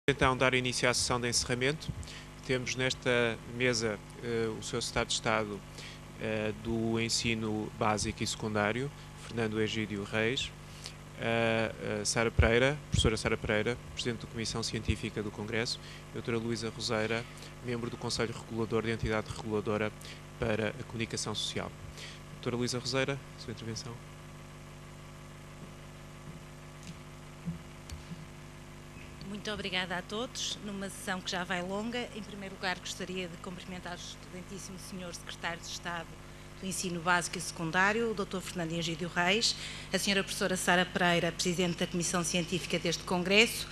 Então, dar início à sessão de encerramento. Temos nesta mesa o Sr. Secretário de Estado do Ensino Básico e Secundário, Fernando Egídio Reis, a Sara Pereira, professora Sara Pereira, Presidente da Comissão Científica do Congresso, a doutora Luísa Roseira, membro do Conselho Regulador da Entidade Reguladora para a Comunicação Social. Doutora Luísa Roseira, sua intervenção. Muito obrigada a todos. Numa sessão que já vai longa, em primeiro lugar gostaria de cumprimentar o excelentíssimo Sr. Secretário de Estado do Ensino Básico e Secundário, o Dr. Fernando Egídio Reis, a Sra. Professora Sara Pereira, Presidente da Comissão Científica deste Congresso,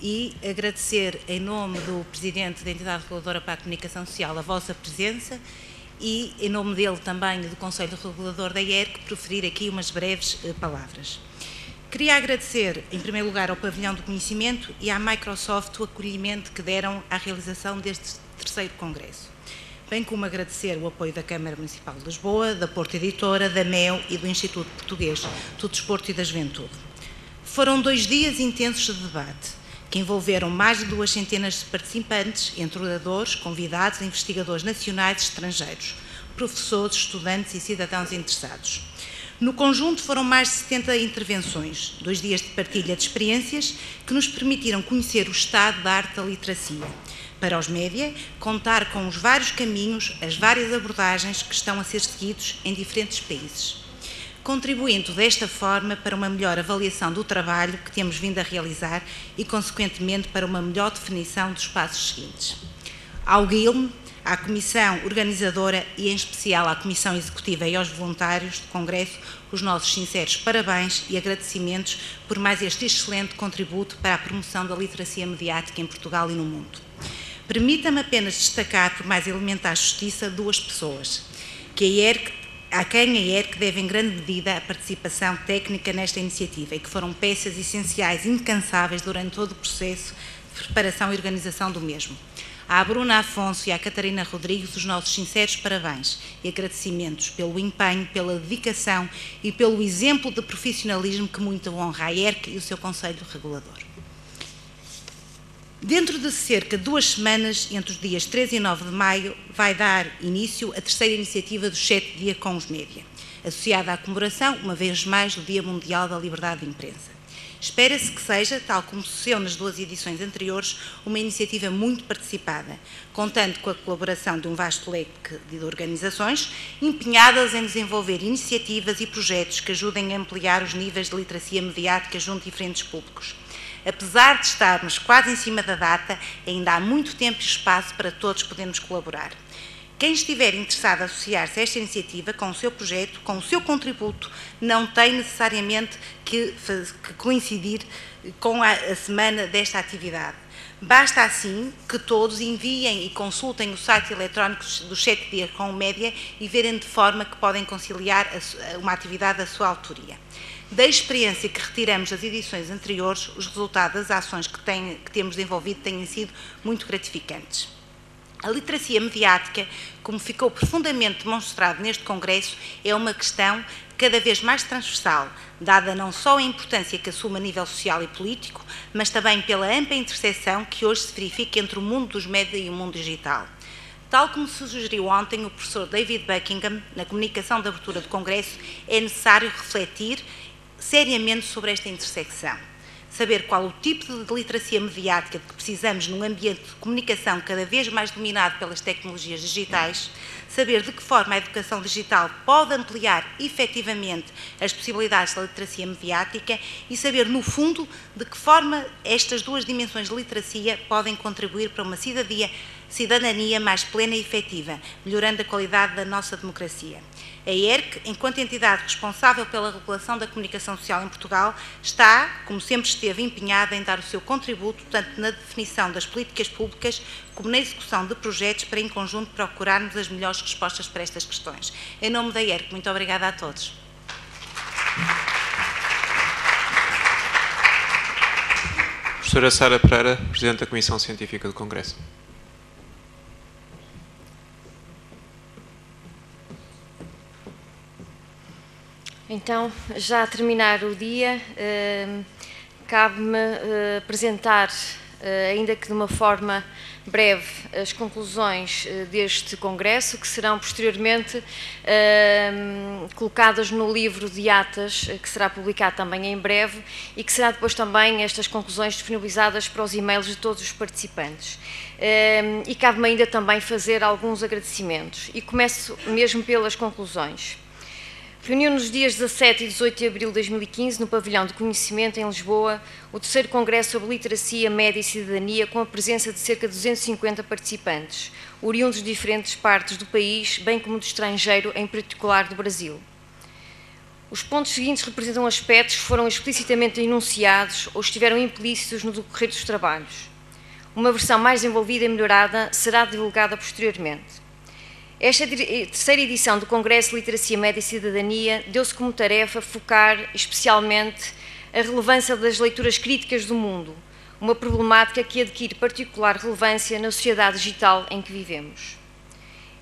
e agradecer em nome do Presidente da Entidade Reguladora para a Comunicação Social a vossa presença e em nome dele também do Conselho Regulador da IERC proferir aqui umas breves palavras. Queria agradecer, em primeiro lugar, ao Pavilhão do Conhecimento e à Microsoft o acolhimento que deram à realização deste terceiro congresso, bem como agradecer o apoio da Câmara Municipal de Lisboa, da Porto Editora, da MEO e do Instituto Português do Desporto e da Juventude. Foram 2 dias intensos de debate, que envolveram mais de 2 centenas de participantes, entre oradores, convidados, investigadores nacionais e estrangeiros, professores, estudantes e cidadãos interessados. No conjunto foram mais de 70 intervenções, 2 dias de partilha de experiências que nos permitiram conhecer o estado da arte da literacia. Para os média, contar com os vários caminhos, as várias abordagens que estão a ser seguidos em diferentes países, contribuindo desta forma para uma melhor avaliação do trabalho que temos vindo a realizar e, consequentemente, para uma melhor definição dos passos seguintes. Ao GILM, à Comissão Organizadora e, em especial, à Comissão Executiva e aos voluntários do Congresso, os nossos sinceros parabéns e agradecimentos por mais este excelente contributo para a promoção da literacia mediática em Portugal e no mundo. Permita-me apenas destacar, por mais elementar justiça, 2 pessoas, a quem a IERC deve em grande medida a participação técnica nesta iniciativa e que foram peças essenciais e incansáveis durante todo o processo de preparação e organização do mesmo. À Bruna Afonso e à Catarina Rodrigues, os nossos sinceros parabéns e agradecimentos pelo empenho, pela dedicação e pelo exemplo de profissionalismo que muito honra a IERC e o seu Conselho Regulador. Dentro de cerca de 2 semanas, entre os dias 3 e 9 de maio, vai dar início a terceira iniciativa dos 7 dias com os média, associada à comemoração, uma vez mais, do Dia Mundial da Liberdade de Imprensa. Espera-se que seja, tal como sucedeu nas 2 edições anteriores, uma iniciativa muito participada, contando com a colaboração de um vasto leque de organizações empenhadas em desenvolver iniciativas e projetos que ajudem a ampliar os níveis de literacia mediática junto a diferentes públicos. Apesar de estarmos quase em cima da data, ainda há muito tempo e espaço para todos podermos colaborar. Quem estiver interessado a associar-se a esta iniciativa com o seu projeto, com o seu contributo, não tem necessariamente que coincidir com a semana desta atividade. Basta assim que todos enviem e consultem o site eletrónico dos 7 dias com o média e verem de forma que podem conciliar uma atividade da sua autoria. Da experiência que retiramos das edições anteriores, os resultados das ações que temos desenvolvido têm sido muito gratificantes. A literacia mediática, como ficou profundamente demonstrado neste Congresso, é uma questão cada vez mais transversal, dada não só a importância que assume a nível social e político, mas também pela ampla interseção que hoje se verifica entre o mundo dos média e o mundo digital. Tal como sugeriu ontem o professor David Buckingham, na comunicação de abertura do Congresso, é necessário refletir seriamente sobre esta intersecção. Saber qual o tipo de literacia mediática de que precisamos num ambiente de comunicação cada vez mais dominado pelas tecnologias digitais, saber de que forma a educação digital pode ampliar efetivamente as possibilidades da literacia mediática e saber, no fundo, de que forma estas 2 dimensões de literacia podem contribuir para uma cidadania mais plena e efetiva, melhorando a qualidade da nossa democracia. A IERC, enquanto entidade responsável pela regulação da comunicação social em Portugal, está, como sempre esteve, empenhada em dar o seu contributo, tanto na definição das políticas públicas, como na execução de projetos para, em conjunto, procurarmos as melhores respostas para estas questões. Em nome da IERC, muito obrigada a todos. Professora Sara Pereira, Presidente da Comissão Científica do Congresso. Então, já a terminar o dia, cabe-me apresentar ainda que de uma forma breve, as conclusões deste congresso, que serão posteriormente colocadas no livro de atas, que será publicado também em breve, e que será depois também estas conclusões disponibilizadas para os e-mails de todos os participantes. E cabe-me ainda também fazer alguns agradecimentos, e começo mesmo pelas conclusões. Reuniu nos dias 17 e 18 de abril de 2015, no Pavilhão de Conhecimento, em Lisboa, o 3º Congresso sobre Literacia, Média e Cidadania, com a presença de cerca de 250 participantes, oriundos de diferentes partes do país, bem como do estrangeiro, em particular do Brasil. Os pontos seguintes representam aspectos que foram explicitamente enunciados ou estiveram implícitos no decorrer dos trabalhos. Uma versão mais desenvolvida e melhorada será divulgada posteriormente. Esta terceira edição do Congresso de Literacia, Média e Cidadania deu-se como tarefa focar especialmente a relevância das leituras críticas do mundo, uma problemática que adquire particular relevância na sociedade digital em que vivemos.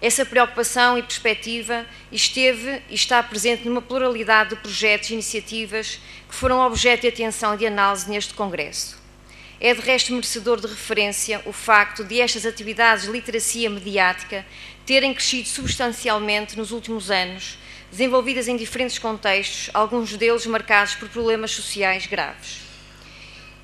Essa preocupação e perspectiva esteve e está presente numa pluralidade de projetos e iniciativas que foram objeto de atenção e de análise neste Congresso. É de resto merecedor de referência o facto de estas atividades de literacia mediática terem crescido substancialmente nos últimos anos, desenvolvidas em diferentes contextos, alguns deles marcados por problemas sociais graves.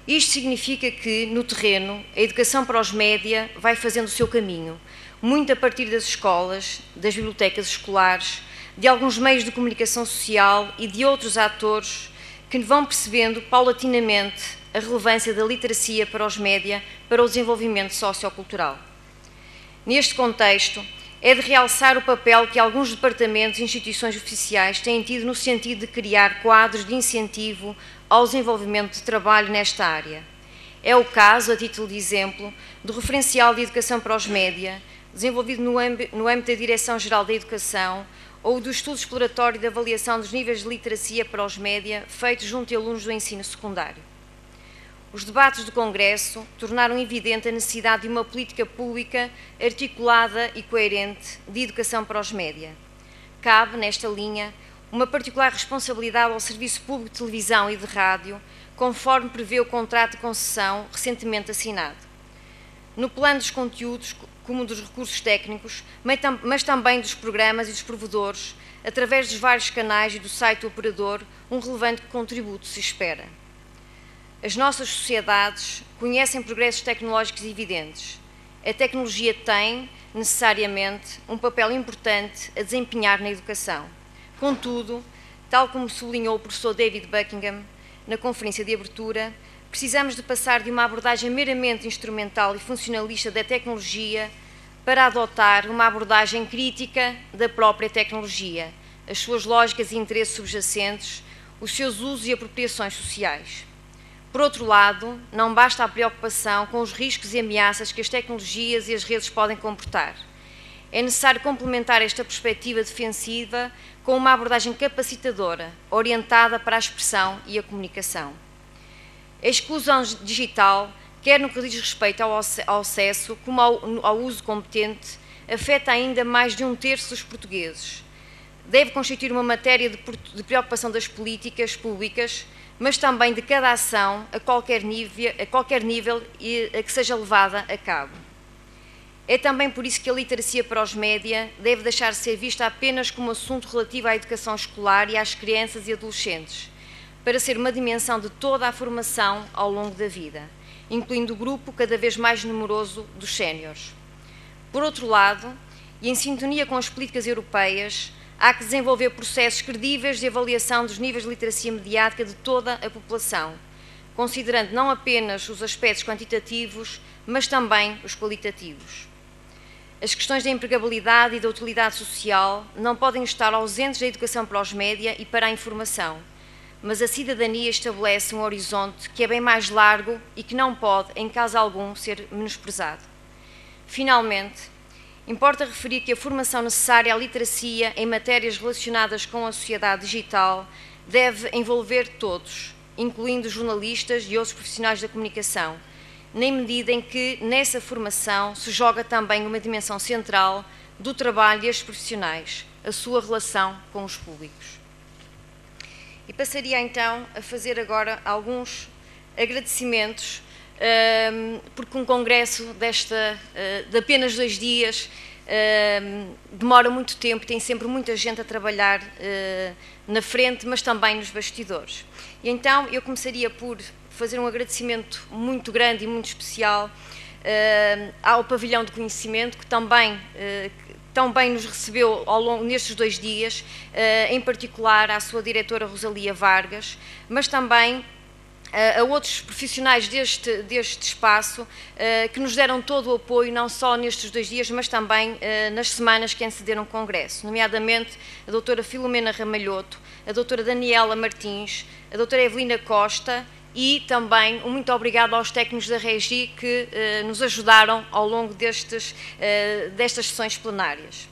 Isto significa que, no terreno, a educação para os média vai fazendo o seu caminho, muito a partir das escolas, das bibliotecas escolares, de alguns meios de comunicação social e de outros atores que vão percebendo paulatinamente a relevância da literacia para os média para o desenvolvimento sociocultural. Neste contexto, é de realçar o papel que alguns departamentos e instituições oficiais têm tido no sentido de criar quadros de incentivo ao desenvolvimento de trabalho nesta área. É o caso, a título de exemplo, do referencial de educação para os média, desenvolvido no âmbito da Direção-Geral da Educação, ou do estudo exploratório de avaliação dos níveis de literacia para os média, feito junto de alunos do ensino secundário. Os debates do Congresso tornaram evidente a necessidade de uma política pública articulada e coerente de educação para os média. Cabe, nesta linha, uma particular responsabilidade ao Serviço Público de Televisão e de Rádio, conforme prevê o contrato de concessão recentemente assinado. No plano dos conteúdos, como dos recursos técnicos, mas também dos programas e dos provedores, através dos vários canais e do site do operador, um relevante contributo se espera. As nossas sociedades conhecem progressos tecnológicos evidentes. A tecnologia tem, necessariamente, um papel importante a desempenhar na educação. Contudo, tal como sublinhou o professor David Buckingham na conferência de abertura, precisamos de passar de uma abordagem meramente instrumental e funcionalista da tecnologia para adotar uma abordagem crítica da própria tecnologia, as suas lógicas e interesses subjacentes, os seus usos e apropriações sociais. Por outro lado, não basta a preocupação com os riscos e ameaças que as tecnologias e as redes podem comportar. É necessário complementar esta perspectiva defensiva com uma abordagem capacitadora, orientada para a expressão e a comunicação. A exclusão digital, quer no que diz respeito ao acesso, como ao uso competente, afeta ainda mais de 1/3 dos portugueses. Deve constituir uma matéria de preocupação das políticas públicas, mas também de cada ação, a qualquer nível e a que seja levada a cabo. É também por isso que a literacia para os média deve deixar de ser vista apenas como assunto relativo à educação escolar e às crianças e adolescentes, para ser uma dimensão de toda a formação ao longo da vida, incluindo o grupo cada vez mais numeroso dos séniores. Por outro lado, e em sintonia com as políticas europeias, há que desenvolver processos credíveis de avaliação dos níveis de literacia mediática de toda a população, considerando não apenas os aspectos quantitativos, mas também os qualitativos. As questões da empregabilidade e da utilidade social não podem estar ausentes da educação para os média e para a informação, mas a cidadania estabelece um horizonte que é bem mais largo e que não pode, em caso algum, ser menosprezado. Finalmente, importa referir que a formação necessária à literacia em matérias relacionadas com a sociedade digital deve envolver todos, incluindo jornalistas e outros profissionais da comunicação, na medida em que, nessa formação, se joga também uma dimensão central do trabalho destes profissionais, a sua relação com os públicos. E passaria então a fazer agora alguns agradecimentos porque um congresso de apenas 2 dias demora muito tempo, tem sempre muita gente a trabalhar na frente, mas também nos bastidores. E então eu começaria por fazer um agradecimento muito grande e muito especial ao Pavilhão de Conhecimento, que também nos recebeu nestes 2 dias, em particular à sua diretora Rosalia Vargas, mas também a outros profissionais deste espaço que nos deram todo o apoio, não só nestes 2 dias, mas também nas semanas que antecederam o Congresso, nomeadamente a doutora Filomena Ramalhoto, a doutora Daniela Martins, a doutora Evelina Costa e também um muito obrigado aos técnicos da Regi que nos ajudaram ao longo destas sessões plenárias.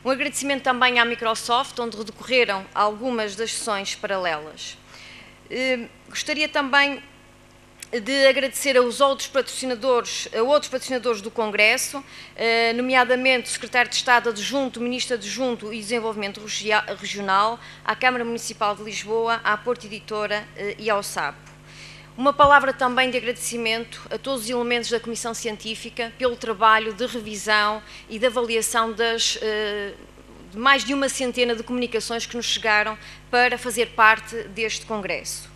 Um agradecimento também à Microsoft, onde decorreram algumas das sessões paralelas. Gostaria também de agradecer a outros patrocinadores do Congresso, nomeadamente o Secretário de Estado Adjunto, Ministro Adjunto e Desenvolvimento Regional, à Câmara Municipal de Lisboa, à Porto Editora e ao SAPO. Uma palavra também de agradecimento a todos os elementos da Comissão Científica pelo trabalho de revisão e de avaliação de mais de uma centena de comunicações que nos chegaram para fazer parte deste Congresso.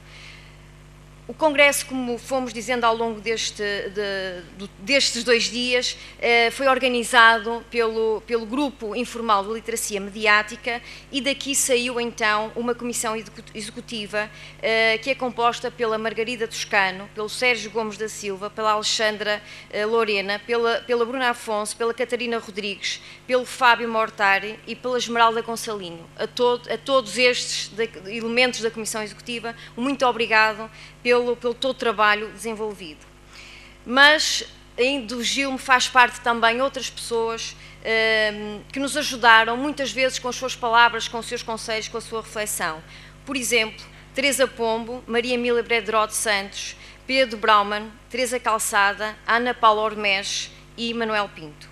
O Congresso, como fomos dizendo ao longo destes 2 dias, foi organizado pelo Grupo Informal de Literacia Mediática e daqui saiu então uma comissão executiva que é composta pela Margarida Toscano, pelo Sérgio Gomes da Silva, pela Alexandra Lorena, pela Bruna Afonso, pela Catarina Rodrigues, pelo Fábio Mortari e pela Esmeralda Gonçalino. A todos estes elementos da comissão executiva, muito obrigado pelo todo o trabalho desenvolvido. Mas do Gilme faz parte também outras pessoas que nos ajudaram, muitas vezes com as suas palavras, com os seus conselhos, com a sua reflexão. Por exemplo, Teresa Pombo, Maria Emília Bredró Santos, Pedro Brauman, Teresa Calçada, Ana Paula Ormés e Manuel Pinto.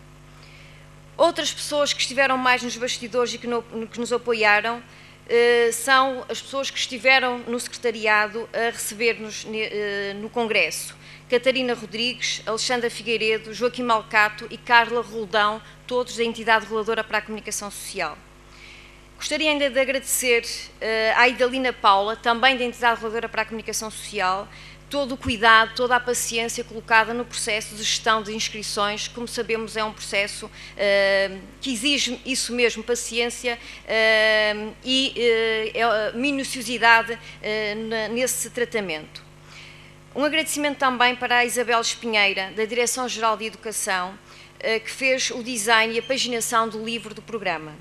Outras pessoas que estiveram mais nos bastidores e que nos apoiaram são as pessoas que estiveram no secretariado a receber-nos no Congresso. Catarina Rodrigues, Alexandra Figueiredo, Joaquim Malcato e Carla Roldão, todos da entidade reguladora para a comunicação social. Gostaria ainda de agradecer à Idalina Paula, também da entidade reguladora para a comunicação social, todo o cuidado, toda a paciência colocada no processo de gestão de inscrições. Como sabemos, é um processo que exige isso mesmo, paciência e minuciosidade nesse tratamento. Um agradecimento também para a Isabel Espinheira, da Direção-Geral de Educação, que fez o design e a paginação do livro do programa.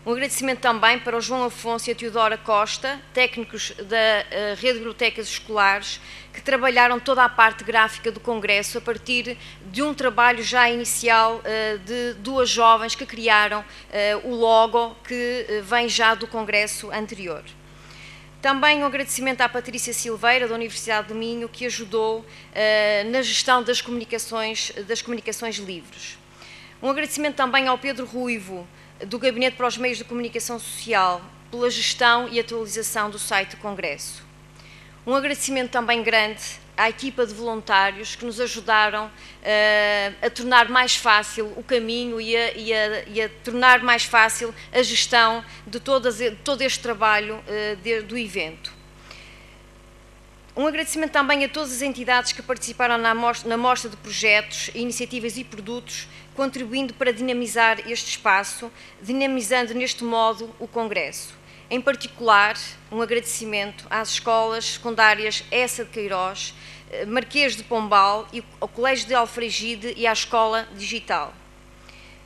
Um agradecimento também para o João Afonso e a Teodora Costa, técnicos da Rede de Bibliotecas Escolares, que trabalharam toda a parte gráfica do Congresso a partir de um trabalho já inicial de 2 jovens que criaram o logo que vem já do Congresso anterior. Também um agradecimento à Patrícia Silveira, da Universidade do Minho, que ajudou na gestão das comunicações livres. Um agradecimento também ao Pedro Ruivo, do Gabinete para os Meios de Comunicação Social, pela gestão e atualização do site do Congresso. Um agradecimento também grande à equipa de voluntários que nos ajudaram a tornar mais fácil o caminho e a tornar mais fácil a gestão de todo este trabalho do evento. Um agradecimento também a todas as entidades que participaram na mostra de projetos, iniciativas e produtos, contribuindo para dinamizar este espaço, dinamizando neste modo o Congresso. Em particular, um agradecimento às escolas secundárias Essa de Queiroz, Marquês de Pombal, ao Colégio de Alfragide e à Escola Digital.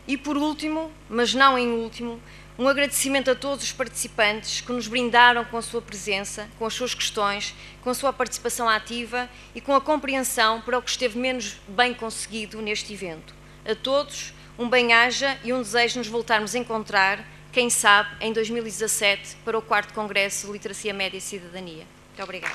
E por último, mas não em último, um agradecimento a todos os participantes que nos brindaram com a sua presença, com as suas questões, com a sua participação ativa e com a compreensão para o que esteve menos bem conseguido neste evento. A todos, um bem-aja e um desejo de nos voltarmos a encontrar, quem sabe, em 2017, para o 4º Congresso de Literacia Média e Cidadania. Muito obrigada.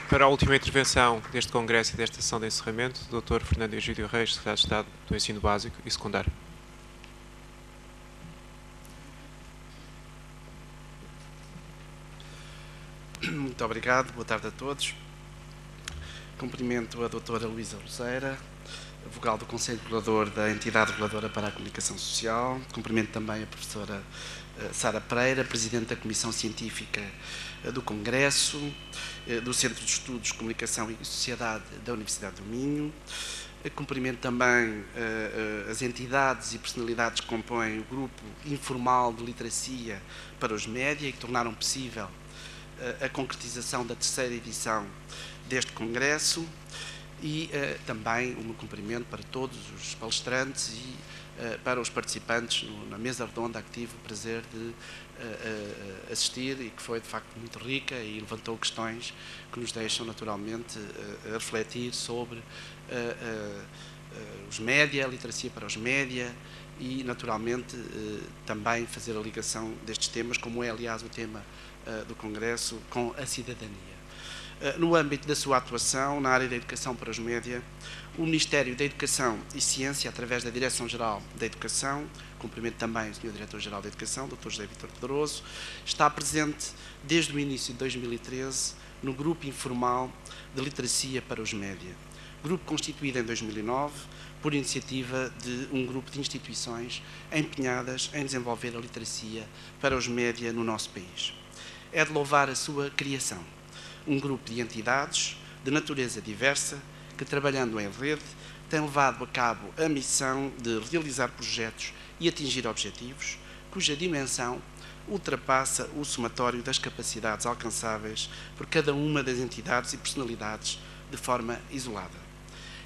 Para a última intervenção deste Congresso e desta sessão de encerramento, o Dr. Fernando Egídio Reis, Secretário de Estado do Ensino Básico e Secundário. Muito obrigado, boa tarde a todos. Cumprimento a doutora Luísa Roseira, vogal do Conselho Regulador da Entidade Reguladora para a Comunicação Social. Cumprimento também a professora Sara Pereira, Presidente da Comissão Científica do Congresso, do Centro de Estudos, Comunicação e Sociedade da Universidade do Minho. Cumprimento também as entidades e personalidades que compõem o Grupo Informal de Literacia para os Média e que tornaram possível a concretização da terceira edição deste Congresso e também o meu cumprimento para todos os palestrantes e para os participantes na mesa redonda a que tive o prazer de assistir e que foi de facto muito rica e levantou questões que nos deixam naturalmente a refletir sobre os média, a literacia para os média e naturalmente também fazer a ligação destes temas, como é aliás o tema do Congresso, com a cidadania. No âmbito da sua atuação, na área da educação para os média, o Ministério da Educação e Ciência, através da Direção-Geral da Educação, cumprimento também o Sr. Diretor-Geral da Educação, Dr. José Vítor Pedroso, está presente desde o início de 2013 no Grupo Informal de Literacia para os Média, grupo constituído em 2009 por iniciativa de um grupo de instituições empenhadas em desenvolver a literacia para os média no nosso país. É de louvar a sua criação. Um grupo de entidades de natureza diversa que, trabalhando em rede, tem levado a cabo a missão de realizar projetos e atingir objetivos, cuja dimensão ultrapassa o somatório das capacidades alcançáveis por cada uma das entidades e personalidades de forma isolada.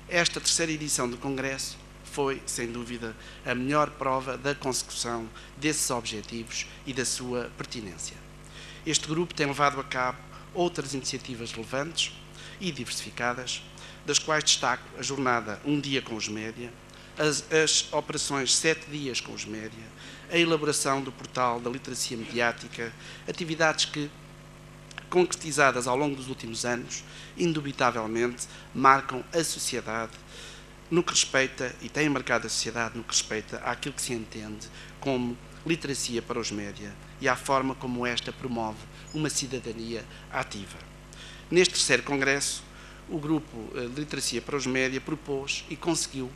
Esta terceira edição do Congresso foi, sem dúvida, a melhor prova da consecução desses objetivos e da sua pertinência. Este grupo tem levado a cabo outras iniciativas relevantes e diversificadas, das quais destaco a jornada Um Dia com os Média, as operações 7 Dias com os Média, a elaboração do portal da literacia mediática, atividades que, concretizadas ao longo dos últimos anos, indubitavelmente marcam a sociedade no que respeita, e têm marcado a sociedade no que respeita àquilo que se entende como literacia para os média e à forma como esta promove uma cidadania ativa. Neste terceiro congresso, o Grupo de Literacia para os Média propôs e conseguiu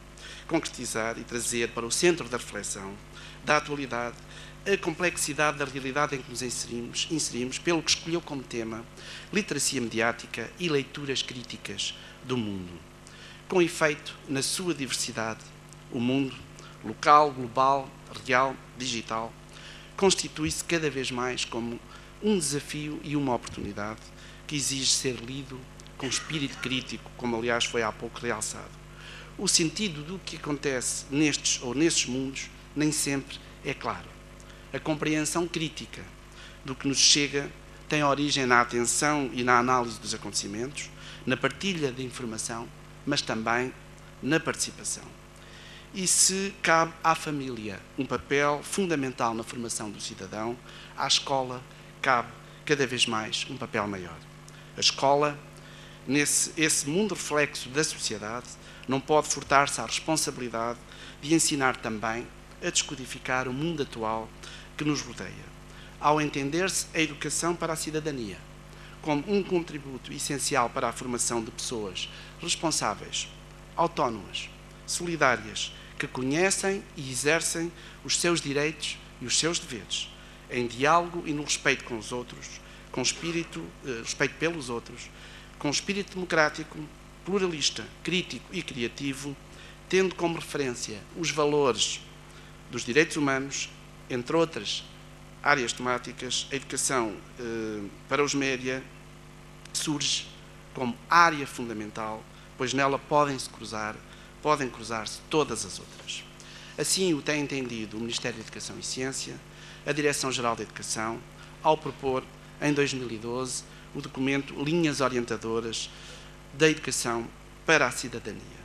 concretizar e trazer para o centro da reflexão da atualidade a complexidade da realidade em que nos inserimos, pelo que escolheu como tema literacia mediática e leituras críticas do mundo. Com efeito, na sua diversidade, o mundo, local, global, real, digital, constitui-se cada vez mais como um desafio e uma oportunidade que exige ser lido com espírito crítico, como aliás foi há pouco realçado. O sentido do que acontece nestes ou nesses mundos nem sempre é claro. A compreensão crítica do que nos chega tem origem na atenção e na análise dos acontecimentos, na partilha de informação, mas também na participação. E se cabe à família um papel fundamental na formação do cidadão, à escola cabe cada vez mais um papel maior. A escola, esse mundo reflexo da sociedade, não pode furtar-se à responsabilidade de ensinar também a descodificar o mundo atual que nos rodeia, ao entender-se a educação para a cidadania como um contributo essencial para a formação de pessoas responsáveis, autónomas, solidárias, que conhecem e exercem os seus direitos e os seus deveres, em diálogo e no respeito com os outros, com respeito pelos outros, com espírito democrático, pluralista, crítico e criativo, tendo como referência os valores dos direitos humanos, entre outras áreas temáticas. A educação para os média surge como área fundamental, pois nela podem cruzar-se todas as outras. Assim o tem entendido o Ministério da Educação e Ciência, a Direção-Geral da Educação, ao propor, em 2012, o documento Linhas Orientadoras da Educação para a Cidadania.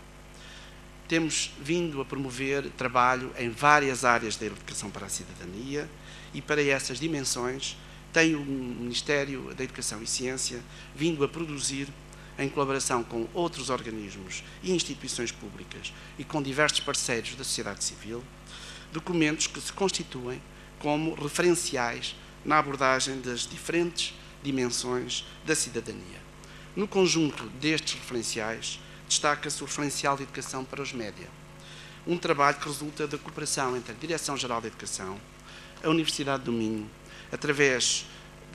Temos vindo a promover trabalho em várias áreas da educação para a cidadania e para essas dimensões tem o Ministério da Educação e Ciência vindo a produzir, em colaboração com outros organismos e instituições públicas e com diversos parceiros da sociedade civil, documentos que se constituem como referenciais na abordagem das diferentes dimensões da cidadania. No conjunto destes referenciais, destaca-se o referencial de educação para os média, um trabalho que resulta da cooperação entre a Direção-Geral da Educação, a Universidade do Minho, através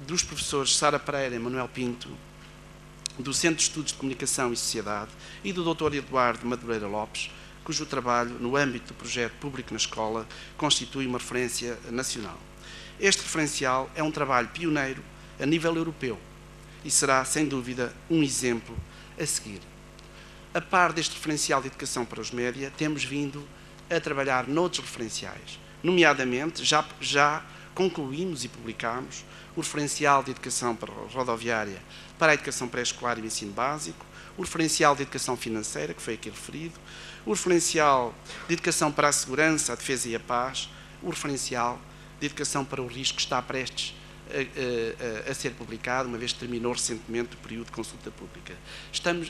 dos professores Sara Pereira e Manuel Pinto, do Centro de Estudos de Comunicação e Sociedade e do Dr. Eduardo Madureira Lopes, cujo trabalho, no âmbito do projeto Público na Escola, constitui uma referência nacional. Este referencial é um trabalho pioneiro a nível europeu e será, sem dúvida, um exemplo a seguir. A par deste referencial de educação para os média, temos vindo a trabalhar noutros referenciais. Nomeadamente, já concluímos e publicámos o referencial de educação rodoviária para a educação pré-escolar e o ensino básico, o referencial de educação financeira, que foi aqui referido, o referencial de educação para a segurança, a defesa e a paz, o referencial de educação para o risco, que está prestes a ser publicado, uma vez que terminou recentemente o período de consulta pública.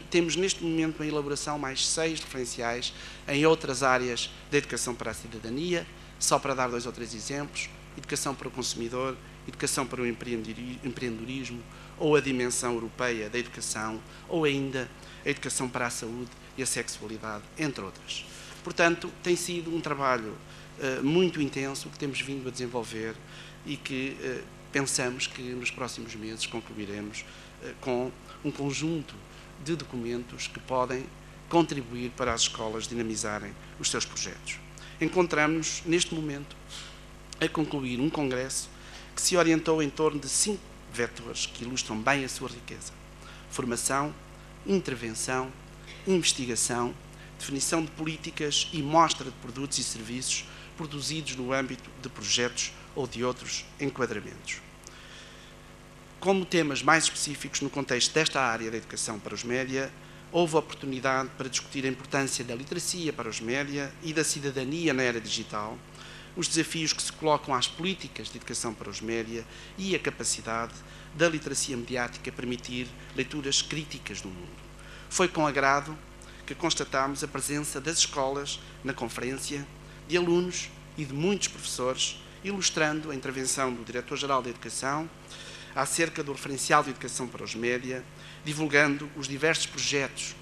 Temos neste momento em elaboração mais 6 referenciais em outras áreas da educação para a cidadania, só para dar 2 ou 3 exemplos: educação para o consumidor, educação para o empreendedorismo, ou a dimensão europeia da educação, ou ainda a educação para a saúde e a sexualidade, entre outras. Portanto, tem sido um trabalho muito intenso que temos vindo a desenvolver e que pensamos que nos próximos meses concluiremos com um conjunto de documentos que podem contribuir para as escolas dinamizarem os seus projetos. Encontramos-nos, neste momento, a concluir um congresso que se orientou em torno de 5 vetores que ilustram bem a sua riqueza: formação, intervenção, investigação, definição de políticas e mostra de produtos e serviços produzidos no âmbito de projetos ou de outros enquadramentos. Como temas mais específicos no contexto desta área da educação para os média, houve oportunidade para discutir a importância da literacia para os média e da cidadania na era digital, os desafios que se colocam às políticas de educação para os média e a capacidade da literacia mediática a permitir leituras críticas do mundo. Foi com agrado que constatámos a presença das escolas na conferência, de alunos e de muitos professores, ilustrando a intervenção do Diretor-Geral da Educação acerca do referencial de educação para os média, divulgando os diversos projetos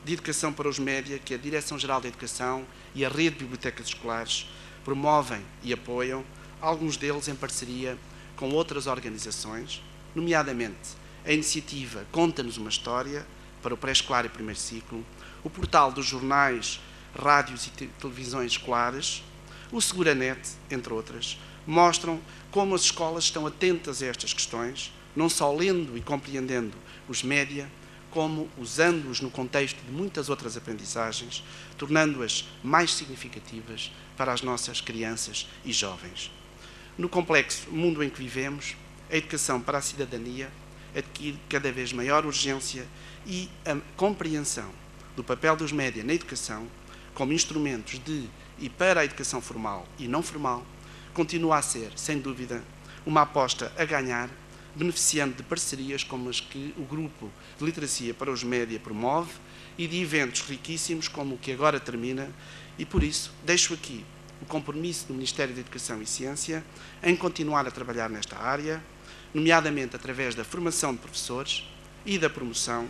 de educação para os média que a Direção-Geral da Educação e a Rede de Bibliotecas Escolares promovem e apoiam, alguns deles em parceria com outras organizações, nomeadamente a iniciativa Conta-nos uma História para o pré-escolar e primeiro ciclo, o portal dos jornais, rádios e televisões escolares, o Seguranet, entre outras, mostram como as escolas estão atentas a estas questões, não só lendo e compreendendo os média, como usando-os no contexto de muitas outras aprendizagens, tornando-as mais significativas para as nossas crianças e jovens. No complexo mundo em que vivemos, a educação para a cidadania adquire cada vez maior urgência e a compreensão do papel dos média na educação, como instrumentos de e para a educação formal e não formal, continua a ser, sem dúvida, uma aposta a ganhar, beneficiando de parcerias como as que o Grupo de Literacia para os Média promove e de eventos riquíssimos como o que agora termina, e por isso deixo aqui o compromisso do Ministério da Educação e Ciência em continuar a trabalhar nesta área, nomeadamente através da formação de professores e da promoção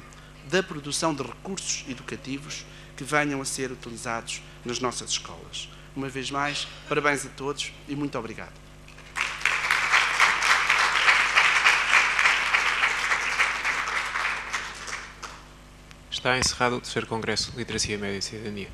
da produção de recursos educativos que venham a ser utilizados nas nossas escolas. Uma vez mais, parabéns a todos e muito obrigado. Está encerrado o 3º Congresso de Literacia Média e Cidadania.